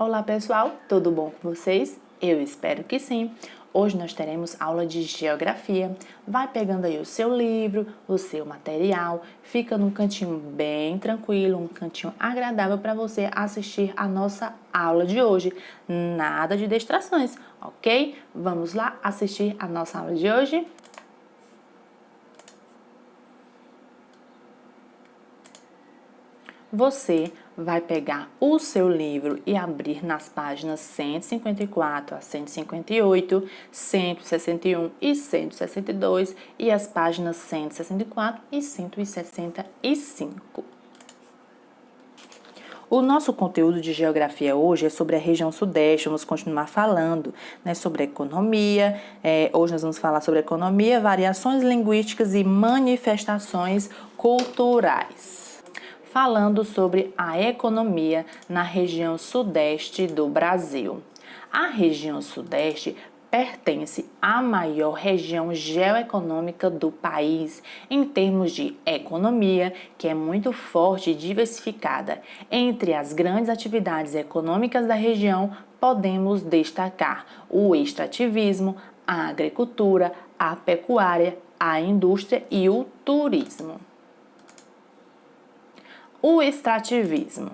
Olá pessoal, tudo bom com vocês? Eu espero que sim. Hoje nós teremos aula de Geografia. Vai pegando aí o seu livro, o seu material, fica num cantinho bem tranquilo, um cantinho agradável para você assistir a nossa aula de hoje. Nada de distrações, ok? Vamos lá assistir a nossa aula de hoje? Você vai pegar o seu livro e abrir nas páginas 154 a 158, 161 e 162 e as páginas 164 e 165. O nosso conteúdo de geografia hoje é sobre a região sudeste. Vamos continuar falando, né, sobre economia. Hoje nós vamos falar sobre economia, variações linguísticas e manifestações culturais. Falando sobre a economia na região sudeste do Brasil. A região sudeste pertence à maior região geoeconômica do país em termos de economia, que é muito forte e diversificada. Entre as grandes atividades econômicas da região, podemos destacar o extrativismo, a agricultura, a pecuária, a indústria e o turismo. O extrativismo.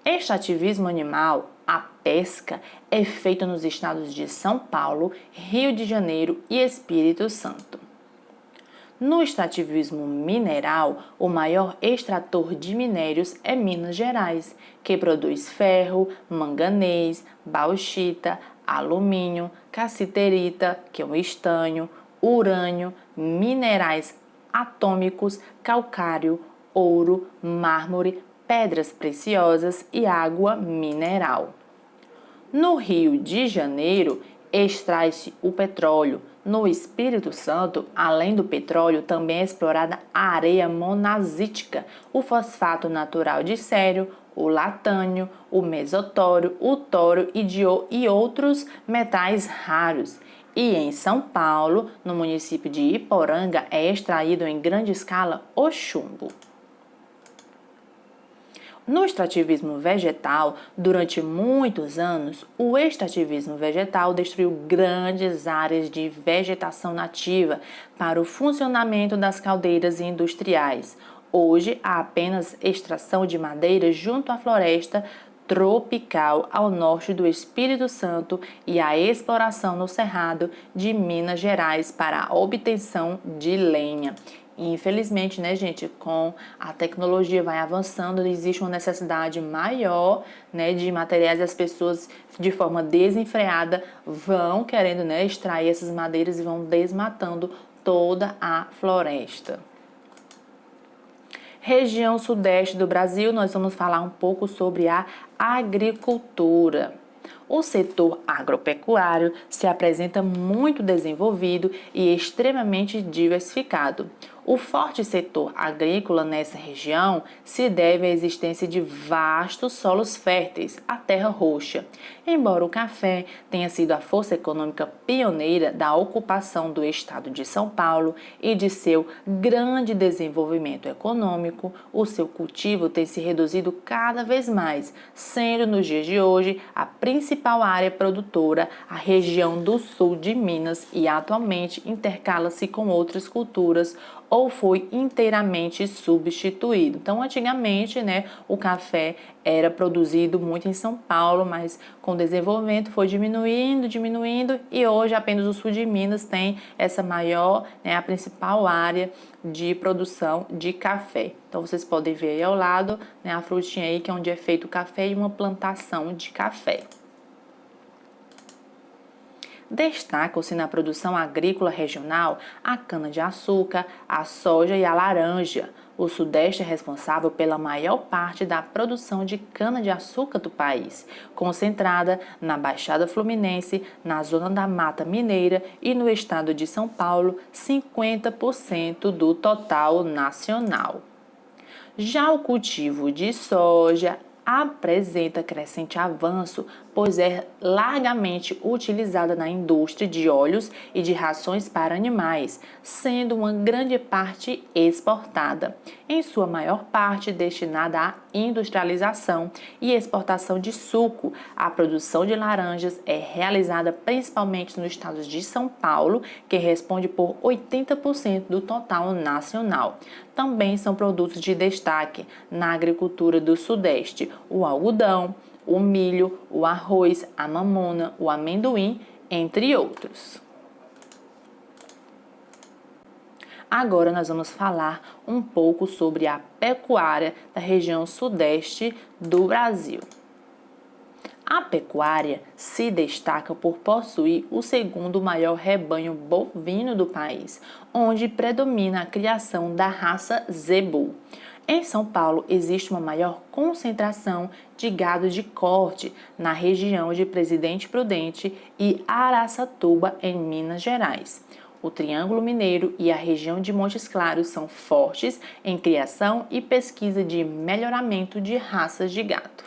Extrativismo animal, a pesca, é feita nos estados de São Paulo, Rio de Janeiro e Espírito Santo. No extrativismo mineral, o maior extrator de minérios é Minas Gerais, que produz ferro, manganês, bauxita, alumínio, cassiterita, que é um estanho, urânio, minerais atômicos, calcário, ouro, mármore, pedras preciosas e água mineral. No Rio de Janeiro, extrai-se o petróleo. No Espírito Santo, além do petróleo, também é explorada a areia monazítica, o fosfato natural de sério, o latânio, o mesotório, o tório e outros metais raros. E em São Paulo, no município de Iporanga, é extraído em grande escala o chumbo. No extrativismo vegetal, durante muitos anos, o extrativismo vegetal destruiu grandes áreas de vegetação nativa para o funcionamento das caldeiras industriais. Hoje, há apenas extração de madeira junto à floresta tropical ao norte do Espírito Santo e a exploração no Cerrado de Minas Gerais para a obtenção de lenha. Infelizmente, né, gente, com a tecnologia vai avançando, existe uma necessidade maior, né, de materiais, as pessoas de forma desenfreada vão querendo, né, extrair essas madeiras e vão desmatando toda a floresta. Região sudeste do Brasil, nós vamos falar um pouco sobre a agricultura. O setor agropecuário se apresenta muito desenvolvido e extremamente diversificado. O forte setor agrícola nessa região se deve à existência de vastos solos férteis, a terra roxa. Embora o café tenha sido a força econômica pioneira da ocupação do estado de São Paulo e de seu grande desenvolvimento econômico, o seu cultivo tem se reduzido cada vez mais, sendo nos dias de hoje a principal área produtora a região do sul de Minas e atualmente intercala-se com outras culturas ou foi inteiramente substituído. Então, antigamente, né, o café era produzido muito em São Paulo, mas com o desenvolvimento foi diminuindo e hoje apenas o sul de Minas tem essa maior, né, a principal área de produção de café. Então, vocês podem ver aí ao lado, né, a frutinha aí que é onde é feito o café e uma plantação de café. Destacam-se na produção agrícola regional a cana-de-açúcar, a soja e a laranja. O Sudeste é responsável pela maior parte da produção de cana-de-açúcar do país, concentrada na Baixada Fluminense, na zona da Mata Mineira e no estado de São Paulo, 50% do total nacional. Já o cultivo de soja apresenta crescente avanço, pois é largamente utilizada na indústria de óleos e de rações para animais, sendo uma grande parte exportada, em sua maior parte destinada à industrialização e exportação de suco. A produção de laranjas é realizada principalmente nos estados de São Paulo, que responde por 80% do total nacional. Também são produtos de destaque na agricultura do Sudeste o algodão, o milho, o arroz, a mamona, o amendoim, entre outros. Agora nós vamos falar um pouco sobre a pecuária da região sudeste do Brasil. A pecuária se destaca por possuir o segundo maior rebanho bovino do país, onde predomina a criação da raça Zebu. Em São Paulo, existe uma maior concentração de gado de corte na região de Presidente Prudente e Araçatuba, em Minas Gerais. O Triângulo Mineiro e a região de Montes Claros são fortes em criação e pesquisa de melhoramento de raças de gado.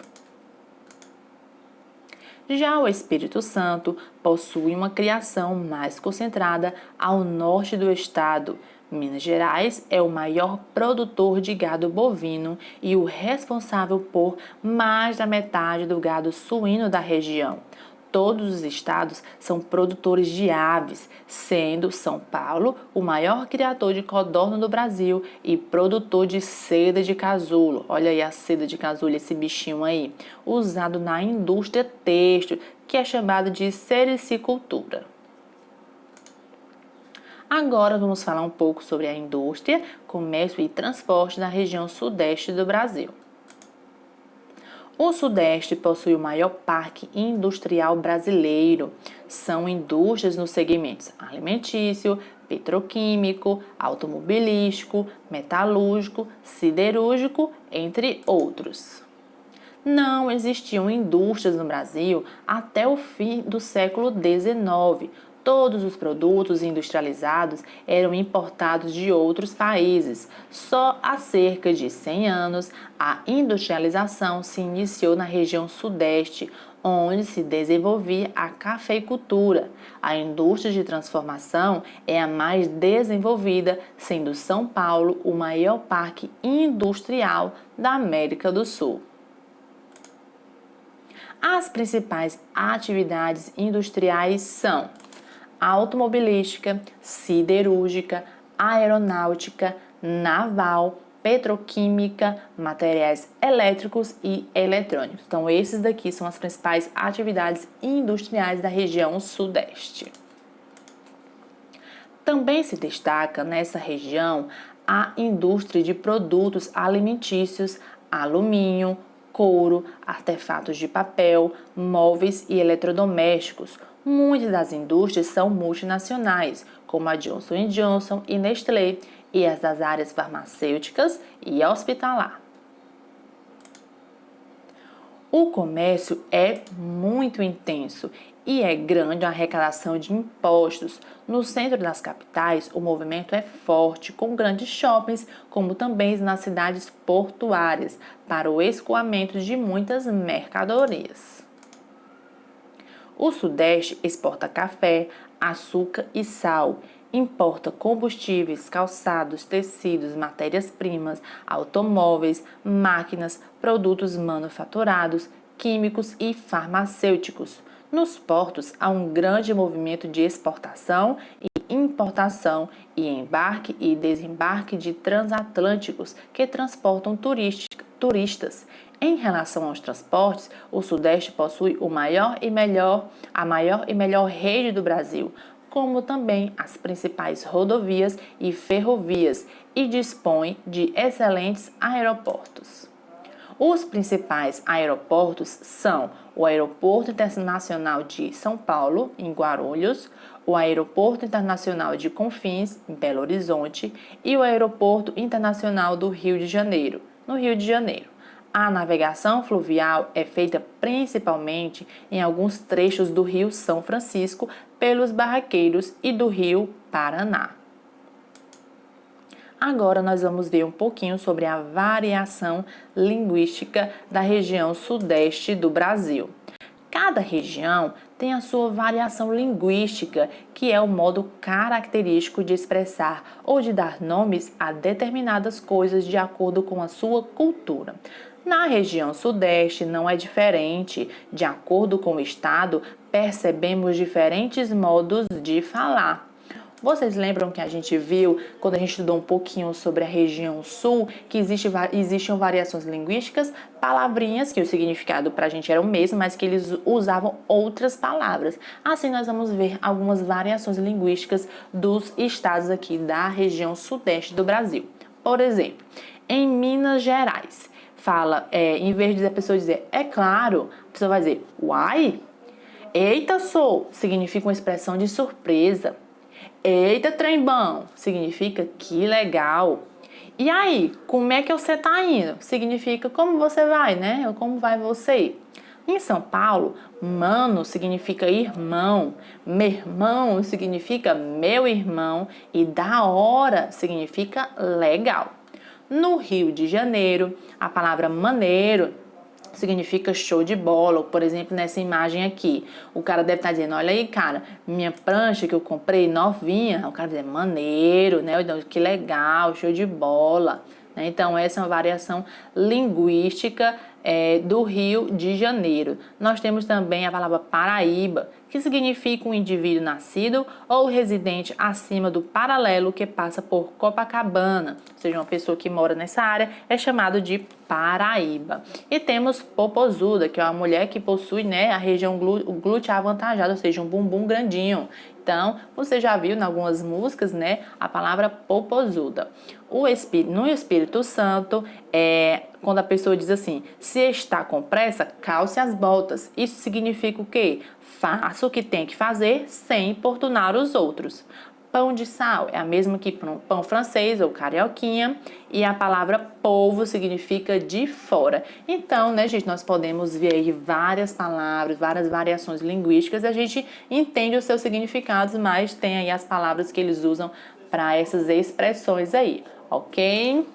Já o Espírito Santo possui uma criação mais concentrada ao norte do estado. Minas Gerais é o maior produtor de gado bovino e o responsável por mais da metade do gado suíno da região. Todos os estados são produtores de aves, sendo São Paulo o maior criador de codorna do Brasil e produtor de seda de casulo. Olha aí a seda de casulo, esse bichinho aí, usado na indústria têxtil, que é chamado de sericicultura. Agora vamos falar um pouco sobre a indústria, comércio e transporte na região sudeste do Brasil. O Sudeste possui o maior parque industrial brasileiro. São indústrias nos segmentos alimentício, petroquímico, automobilístico, metalúrgico, siderúrgico, entre outros. Não existiam indústrias no Brasil até o fim do século XIX. Todos os produtos industrializados eram importados de outros países. Só há cerca de 100 anos, a industrialização se iniciou na região sudeste, onde se desenvolvia a cafeicultura. A indústria de transformação é a mais desenvolvida, sendo São Paulo o maior parque industrial da América do Sul. As principais atividades industriais são automobilística, siderúrgica, aeronáutica, naval, petroquímica, materiais elétricos e eletrônicos. Então, esses daqui são as principais atividades industriais da região sudeste. Também se destaca nessa região a indústria de produtos alimentícios, alumínio, couro, artefatos de papel, móveis e eletrodomésticos. Muitas das indústrias são multinacionais, como a Johnson & Johnson e Nestlé, e as das áreas farmacêuticas e hospitalar. O comércio é muito intenso e é grande a arrecadação de impostos. No centro das capitais, o movimento é forte, com grandes shoppings, como também nas cidades portuárias, para o escoamento de muitas mercadorias. O Sudeste exporta café, açúcar e sal, importa combustíveis, calçados, tecidos, matérias-primas, automóveis, máquinas, produtos manufaturados, químicos e farmacêuticos. Nos portos, há um grande movimento de exportação e importação e embarque e desembarque de transatlânticos que transportam turistas. Em relação aos transportes, o Sudeste possui a maior e melhor rede do Brasil, como também as principais rodovias e ferrovias, e dispõe de excelentes aeroportos. Os principais aeroportos são o Aeroporto Internacional de São Paulo, em Guarulhos, o Aeroporto Internacional de Confins, em Belo Horizonte, e o Aeroporto Internacional do Rio de Janeiro, no Rio de Janeiro. A navegação fluvial é feita principalmente em alguns trechos do Rio São Francisco, pelos barraqueiros e do Rio Paraná. Agora nós vamos ver um pouquinho sobre a variação linguística da região sudeste do Brasil. Cada região tem a sua variação linguística, que é o modo característico de expressar ou de dar nomes a determinadas coisas de acordo com a sua cultura. Na região sudeste não é diferente. De acordo com o estado, percebemos diferentes modos de falar. Vocês lembram que a gente viu, quando a gente estudou um pouquinho sobre a região sul, que existiam variações linguísticas, palavrinhas que o significado para a gente era o mesmo, mas que eles usavam outras palavras. Assim, nós vamos ver algumas variações linguísticas dos estados aqui da região sudeste do Brasil. Por exemplo, em Minas Gerais, em vez de a pessoa dizer, é claro, a pessoa vai dizer, uai, eita, sou, significa uma expressão de surpresa. Eita, trembão, significa que legal. E aí, como é que você tá indo? Significa como você vai, né? Ou como vai você? Em São Paulo, mano significa irmão, mermão significa meu irmão e da hora significa legal. No Rio de Janeiro, a palavra maneiro significa show de bola. Por exemplo, nessa imagem aqui, o cara deve estar dizendo, olha aí, cara, minha prancha que eu comprei novinha. O cara vai dizer, maneiro, né? Então, que legal, show de bola. Então, essa é uma variação linguística do Rio de Janeiro. Nós temos também a palavra Paraíba, que significa um indivíduo nascido ou residente acima do paralelo que passa por Copacabana, ou seja, uma pessoa que mora nessa área é chamado de Paraíba. E temos Popozuda, que é uma mulher que possui, né, a região glútea avantajada, ou seja, um bumbum grandinho. Então, você já viu em algumas músicas, né, a palavra popozuda. No Espírito Santo, quando a pessoa diz assim, se está com pressa, calce as botas. Isso significa o quê? Faça o que tem que fazer sem importunar os outros. Pão de sal é a mesma que pão francês ou carioquinha, e a palavra polvo significa de fora. Então, né, gente, nós podemos ver aí várias palavras, várias variações linguísticas, a gente entende os seus significados, mas tem aí as palavras que eles usam para essas expressões aí, ok?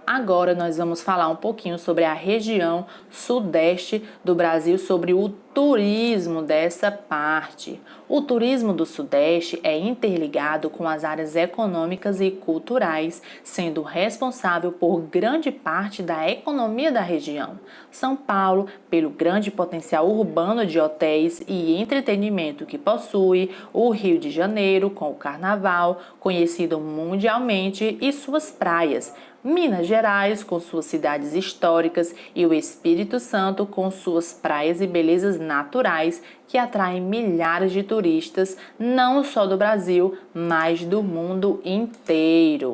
Agora nós vamos falar um pouquinho sobre a região sudeste do Brasil, sobre o turismo dessa parte. O turismo do Sudeste é interligado com as áreas econômicas e culturais, sendo responsável por grande parte da economia da região. São Paulo, pelo grande potencial urbano de hotéis e entretenimento que possui, o Rio de Janeiro, com o Carnaval, conhecido mundialmente, e suas praias. Minas Gerais, com suas cidades históricas, e o Espírito Santo, com suas praias e belezas naturais que atraem milhares de turistas, não só do Brasil, mas do mundo inteiro.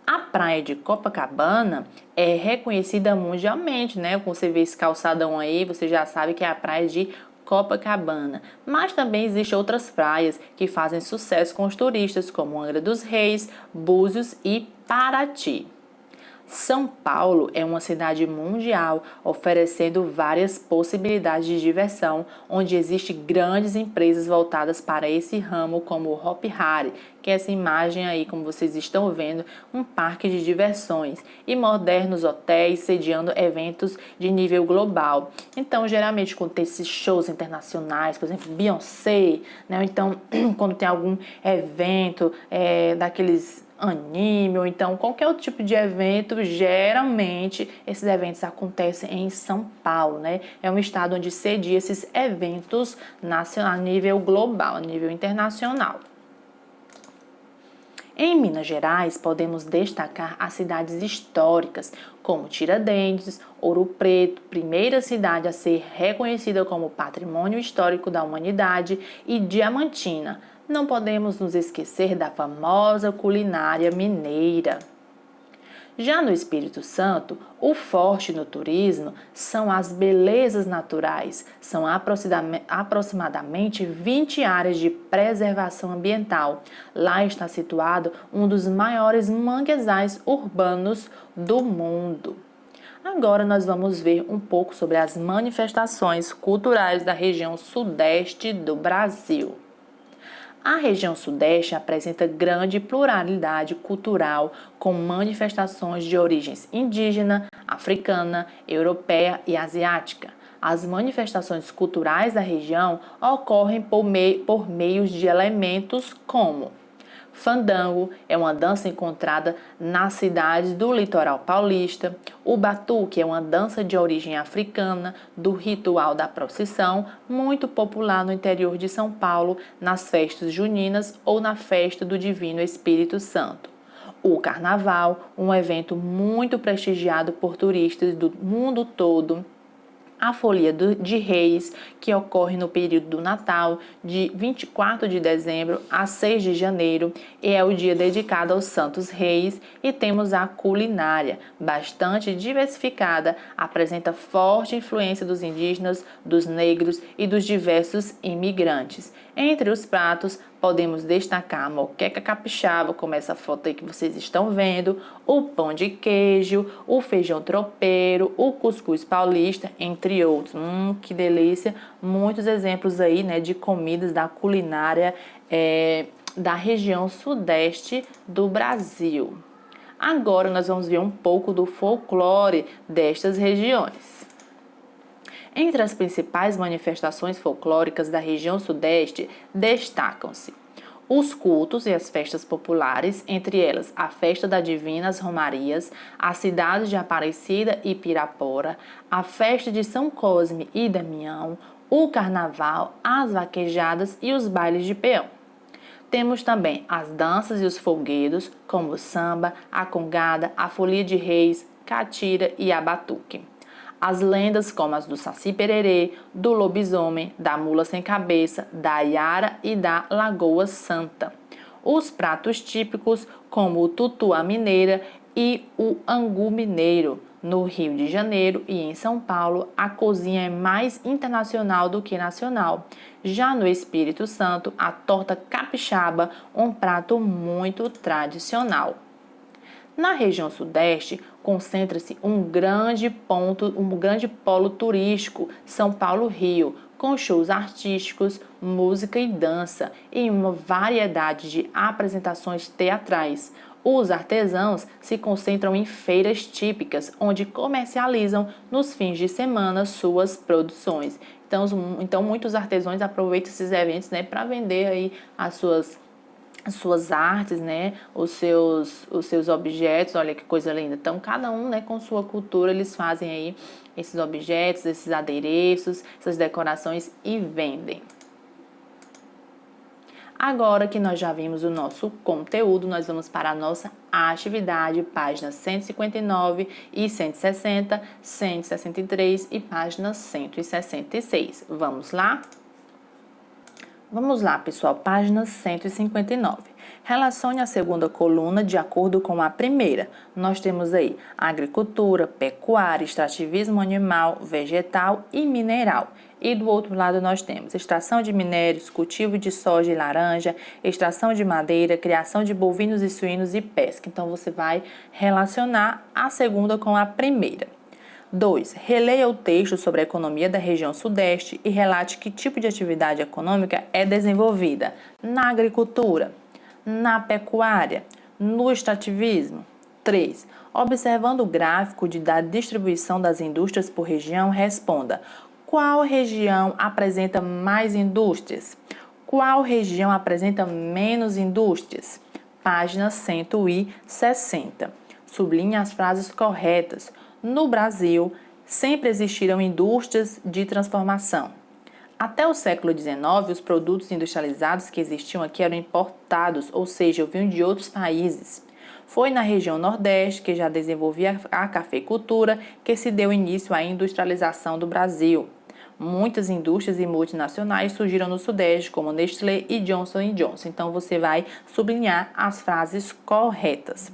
A praia de Copacabana é reconhecida mundialmente, né? Quando você vê esse calçadão aí, você já sabe que é a praia de Copacabana. Mas também existem outras praias que fazem sucesso com os turistas, como Angra dos Reis, Búzios e Paraty. São Paulo é uma cidade mundial, oferecendo várias possibilidades de diversão, onde existem grandes empresas voltadas para esse ramo, como o Hopi Hari, que é essa imagem aí, como vocês estão vendo, um parque de diversões, e modernos hotéis sediando eventos de nível global. Então, geralmente, quando tem esses shows internacionais, por exemplo, Beyoncé, né? Ou então, quando tem algum evento daqueles anime, ou então qualquer outro tipo de evento, geralmente esses eventos acontecem em São Paulo, né? É um estado onde cedia esses eventos a nível global, a nível internacional. Em Minas Gerais, podemos destacar as cidades históricas, como Tiradentes, Ouro Preto, primeira cidade a ser reconhecida como Patrimônio Histórico da Humanidade, e Diamantina. Não podemos nos esquecer da famosa culinária mineira. Já no Espírito Santo, o forte no turismo são as belezas naturais. São aproximadamente 20 áreas de preservação ambiental. Lá está situado um dos maiores manguezais urbanos do mundo. Agora nós vamos ver um pouco sobre as manifestações culturais da região sudeste do Brasil. A região sudeste apresenta grande pluralidade cultural, com manifestações de origens indígena, africana, europeia e asiática. As manifestações culturais da região ocorrem por meios de elementos como Fandango é uma dança encontrada nas cidades do litoral paulista. O batuque é uma dança de origem africana do ritual da procissão, muito popular no interior de São Paulo, nas festas juninas ou na festa do Divino Espírito Santo. O Carnaval, um evento muito prestigiado por turistas do mundo todo. A Folia de Reis, que ocorre no período do Natal, de 24 de dezembro a 6 de janeiro, e é o dia dedicado aos Santos Reis. E temos a culinária, bastante diversificada, apresenta forte influência dos indígenas, dos negros e dos diversos imigrantes. Entre os pratos, podemos destacar a moqueca capixaba, como essa foto aí que vocês estão vendo, o pão de queijo, o feijão tropeiro, o cuscuz paulista, entre outros. Que delícia! Muitos exemplos aí, né, de comidas da culinária da região sudeste do Brasil. Agora nós vamos ver um pouco do folclore destas regiões. Entre as principais manifestações folclóricas da região sudeste, destacam-se os cultos e as festas populares, entre elas a Festa das Divinas Romarias, a cidade de Aparecida e Pirapora, a Festa de São Cosme e Damião, o Carnaval, as vaquejadas e os bailes de peão. Temos também as danças e os folguedos, como o samba, a congada, a folia de reis, catira e a batuque. As lendas como as do Saci Pererê, do lobisomem, da mula sem cabeça, da iara e da lagoa santa. Os pratos típicos como o tutu à mineira e o angu mineiro. No Rio de Janeiro e em São Paulo, a cozinha é mais internacional do que nacional. Já no Espírito Santo, a torta capixaba, um prato muito tradicional. Na região sudeste, concentra-se um grande polo turístico, São Paulo-Rio, com shows artísticos, música e dança, e uma variedade de apresentações teatrais. Os artesãos se concentram em feiras típicas, onde comercializam nos fins de semana suas produções. Então muitos artesãos aproveitam esses eventos, né, para vender aí as suas artes, né, os seus objetos. Olha que coisa linda. Então, cada um, né, com sua cultura, eles fazem aí esses objetos, esses adereços, essas decorações e vendem. Agora que nós já vimos o nosso conteúdo, nós vamos para a nossa atividade, páginas 159 e 160, 163 e página 166. Vamos lá? Vamos lá, pessoal, página 159. Relacione a segunda coluna de acordo com a primeira. Nós temos aí agricultura, pecuária, extrativismo animal, vegetal e mineral. E do outro lado nós temos extração de minérios, cultivo de soja e laranja, extração de madeira, criação de bovinos e suínos e pesca. Então, você vai relacionar a segunda com a primeira. 2. Releia o texto sobre a economia da região sudeste e relate que tipo de atividade econômica é desenvolvida na agricultura, na pecuária, no extrativismo. 3. Observando o gráfico da distribuição das indústrias por região, responda: qual região apresenta mais indústrias? Qual região apresenta menos indústrias? Página 160. Sublinhe as frases corretas. No Brasil, sempre existiram indústrias de transformação. Até o século XIX, os produtos industrializados que existiam aqui eram importados, ou seja, vinham de outros países. Foi na região Nordeste, que já desenvolvia a cafeicultura, que se deu início à industrialização do Brasil. Muitas indústrias e multinacionais surgiram no Sudeste, como Nestlé e Johnson & Johnson. Então, você vai sublinhar as frases corretas.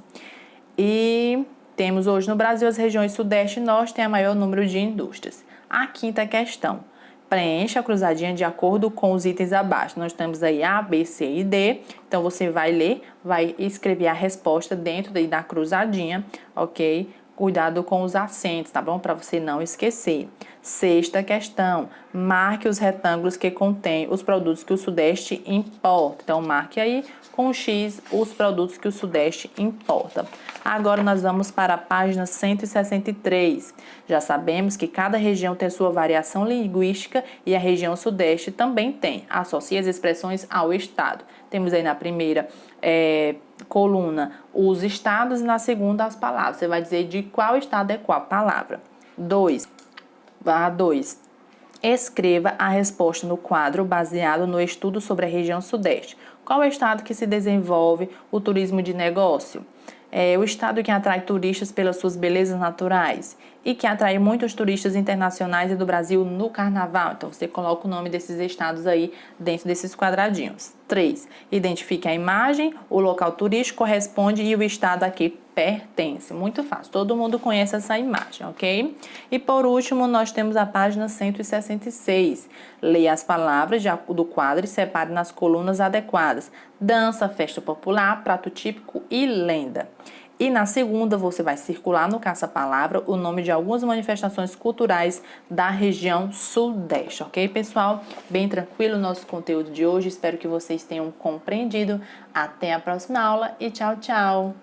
E temos hoje no Brasil as regiões Sudeste e Norte têm o maior número de indústrias. A quinta questão. Preencha a cruzadinha de acordo com os itens abaixo. Nós temos aí A, B, C e D. Então, você vai ler, vai escrever a resposta dentro da cruzadinha, ok? Cuidado com os acentos, tá bom? Para você não esquecer. Sexta questão, marque os retângulos que contêm os produtos que o Sudeste importa. Então, marque aí com o X os produtos que o Sudeste importa. Agora, nós vamos para a página 163. Já sabemos que cada região tem sua variação linguística e a região Sudeste também tem. Associe as expressões ao estado. Temos aí na primeira coluna os estados e na segunda as palavras. Você vai dizer de qual estado é qual palavra. 2. Escreva a resposta no quadro baseado no estudo sobre a região Sudeste. Qual é o estado que se desenvolve o turismo de negócio? É o estado que atrai turistas pelas suas belezas naturais e que atrai muitos turistas internacionais e do Brasil no carnaval. Então, você coloca o nome desses estados aí dentro desses quadradinhos. 3. Identifique a imagem, o local turístico corresponde e o estado a que pertence. Muito fácil, todo mundo conhece essa imagem, ok? E por último, nós temos a página 166. Leia as palavras do quadro e separe nas colunas adequadas. Dança, festa popular, prato típico e lenda. E na segunda, você vai circular no caça-palavra o nome de algumas manifestações culturais da região Sudeste, ok, pessoal? Bem tranquilo o nosso conteúdo de hoje, espero que vocês tenham compreendido. Até a próxima aula e tchau, tchau!